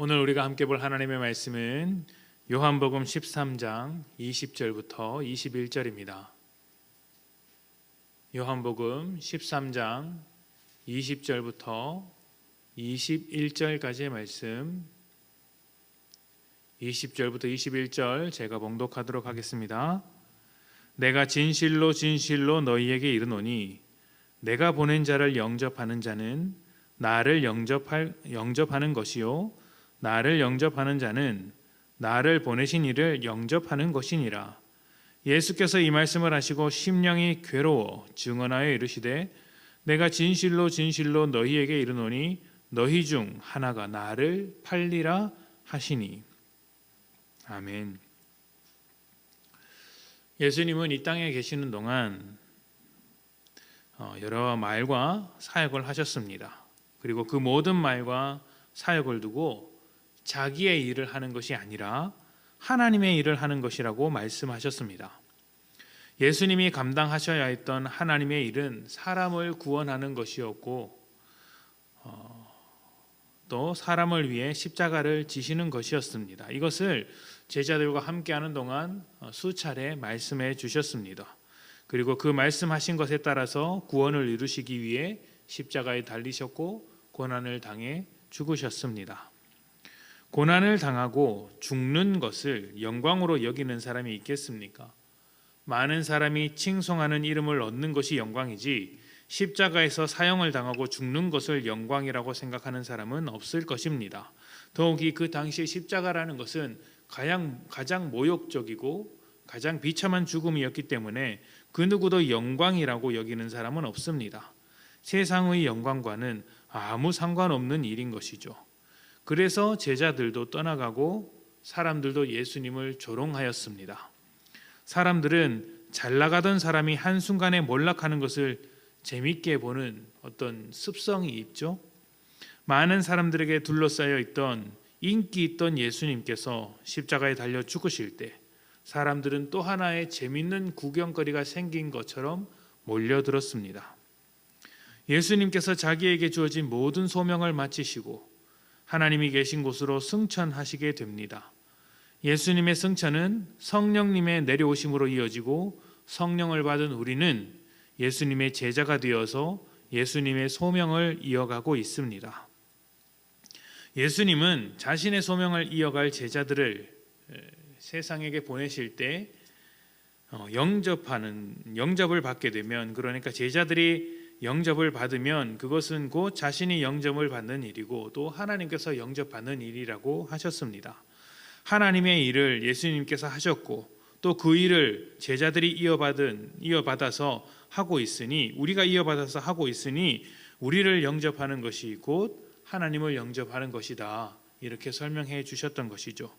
오늘 우리가 함께 볼 하나님의 말씀은 요한복음 13장 20절부터 21절입니다. 요한복음 13장 20절부터 21절까지의 말씀, 20절부터 21절 제가 봉독하도록 하겠습니다. 내가 진실로 진실로 너희에게 이르노니 내가 보낸 자를 영접하는 자는 나를 영접하는 것이요 나를 영접하는 자는 나를 보내신 이를 영접하는 것이니라. 예수께서 이 말씀을 하시고 심령이 괴로워 증언하여 이르시되 내가 진실로 진실로 너희에게 이르노니 너희 중 하나가 나를 팔리라 하시니. 아멘. 예수님은 이 땅에 계시는 동안 여러 말과 사역을 하셨습니다. 그리고 그 모든 말과 사역을 두고 자기의 일을 하는 것이 아니라 하나님의 일을 하는 것이라고 말씀하셨습니다. 예수님이 감당하셔야 했던 하나님의 일은 사람을 구원하는 것이었고 또 사람을 위해 십자가를 지시는 것이었습니다. 이것을 제자들과 함께하는 동안 수차례 말씀해 주셨습니다. 그리고 그 말씀하신 것에 따라서 구원을 이루시기 위해 십자가에 달리셨고 고난을 당해 죽으셨습니다. 고난을 당하고 죽는 것을 영광으로 여기는 사람이 있겠습니까? 많은 사람이 칭송하는 이름을 얻는 것이 영광이지 십자가에서 사형을 당하고 죽는 것을 영광이라고 생각하는 사람은 없을 것입니다. 더욱이 그 당시에 십자가라는 것은 가장 모욕적이고 가장 비참한 죽음이었기 때문에 그 누구도 영광이라고 여기는 사람은 없습니다. 세상의 영광과는 아무 상관없는 일인 것이죠. 그래서 제자들도 떠나가고 사람들도 예수님을 조롱하였습니다. 사람들은 잘 나가던 사람이 한순간에 몰락하는 것을 재밌게 보는 어떤 습성이 있죠. 많은 사람들에게 둘러싸여 있던 인기 있던 예수님께서 십자가에 달려 죽으실 때 사람들은 또 하나의 재밌는 구경거리가 생긴 것처럼 몰려들었습니다. 예수님께서 자기에게 주어진 모든 소명을 마치시고 하나님이 계신 곳으로 승천하시게 됩니다. 예수님의 승천은 성령님의 내려오심으로 이어지고 성령을 받은 우리는 예수님의 제자가 되어서 예수님의 소명을 이어가고 있습니다. 예수님은 자신의 소명을 이어갈 제자들을 세상에게 보내실 때 영접을 받게 되면, 그러니까 제자들이 영접을 받으면 그것은 곧 자신이 영접을 받는 일이고 또 하나님께서 영접받는 일이라고 하셨습니다. 하나님의 일을 예수님께서 하셨고 또 그 일을 제자들이 이어받아서 하고 있으니, 우리가 이어받아서 하고 있으니 우리를 영접하는 것이 곧 하나님을 영접하는 것이다, 이렇게 설명해 주셨던 것이죠.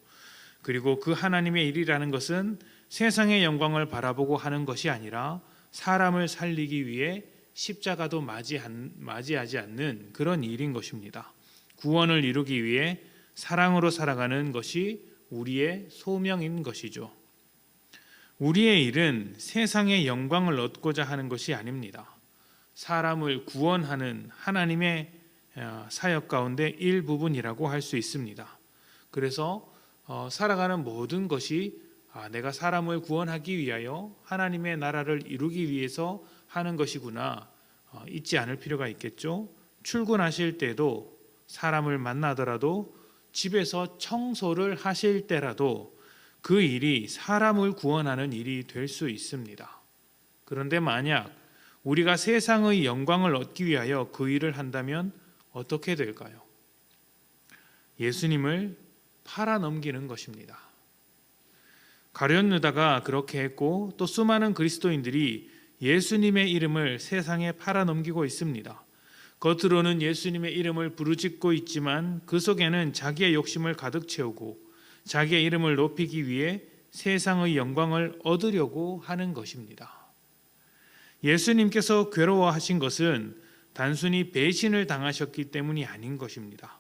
그리고 그 하나님의 일이라는 것은 세상의 영광을 바라보고 하는 것이 아니라 사람을 살리기 위해 십자가도 맞이하지 않는 그런 일인 것입니다. 구원을 이루기 위해 사랑으로 살아가는 것이 우리의 소명인 것이죠. 우리의 일은 세상의 영광을 얻고자 하는 것이 아닙니다. 사람을 구원하는 하나님의 사역 가운데 일부분이라고 할 수 있습니다. 그래서 살아가는 모든 것이 내가 사람을 구원하기 위하여 하나님의 나라를 이루기 위해서 하는 것이구나 잊지 않을 필요가 있겠죠. 출근하실 때도, 사람을 만나더라도, 집에서 청소를 하실 때라도 그 일이 사람을 구원하는 일이 될 수 있습니다. 그런데 만약 우리가 세상의 영광을 얻기 위하여 그 일을 한다면 어떻게 될까요? 예수님을 팔아넘기는 것입니다. 가룟 유다가 그렇게 했고 또 수많은 그리스도인들이 예수님의 이름을 세상에 팔아넘기고 있습니다. 겉으로는 예수님의 이름을 부르짖고 있지만 그 속에는 자기의 욕심을 가득 채우고 자기의 이름을 높이기 위해 세상의 영광을 얻으려고 하는 것입니다. 예수님께서 괴로워하신 것은 단순히 배신을 당하셨기 때문이 아닌 것입니다.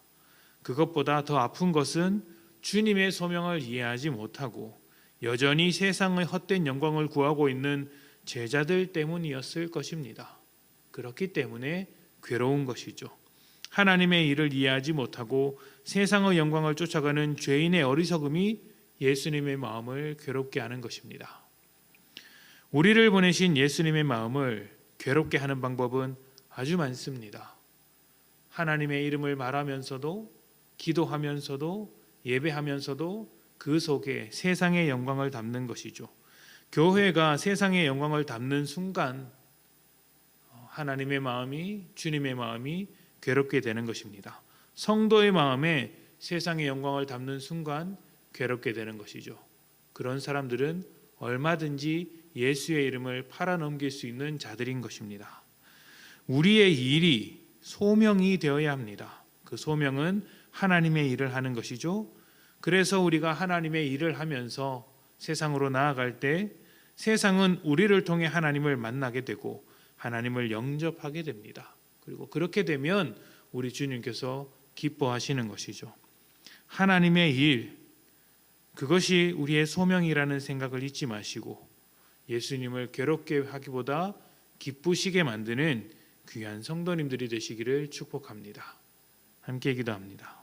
그것보다 더 아픈 것은 주님의 소명을 이해하지 못하고 여전히 세상의 헛된 영광을 구하고 있는 제자들 때문이었을 것입니다. 그렇기 때문에 괴로운 것이죠. 하나님의 일을 이해하지 못하고 세상의 영광을 쫓아가는 죄인의 어리석음이 예수님의 마음을 괴롭게 하는 것입니다. 우리를 보내신 예수님의 마음을 괴롭게 하는 방법은 아주 많습니다. 하나님의 이름을 말하면서도, 기도하면서도, 예배하면서도 그 속에 세상의 영광을 담는 것이죠. 교회가 세상의 영광을 담는 순간 하나님의 마음이, 주님의 마음이 괴롭게 되는 것입니다. 성도의 마음에 세상의 영광을 담는 순간 괴롭게 되는 것이죠. 그런 사람들은 얼마든지 예수의 이름을 팔아넘길 수 있는 자들인 것입니다. 우리의 일이 소명이 되어야 합니다. 그 소명은 하나님의 일을 하는 것이죠. 그래서 우리가 하나님의 일을 하면서 세상으로 나아갈 때 세상은 우리를 통해 하나님을 만나게 되고 하나님을 영접하게 됩니다. 그리고 그렇게 되면 우리 주님께서 기뻐하시는 것이죠. 하나님의 일, 그것이 우리의 소명이라는 생각을 잊지 마시고 예수님을 괴롭게 하기보다 기쁘시게 만드는 귀한 성도님들이 되시기를 축복합니다. 함께 기도합니다.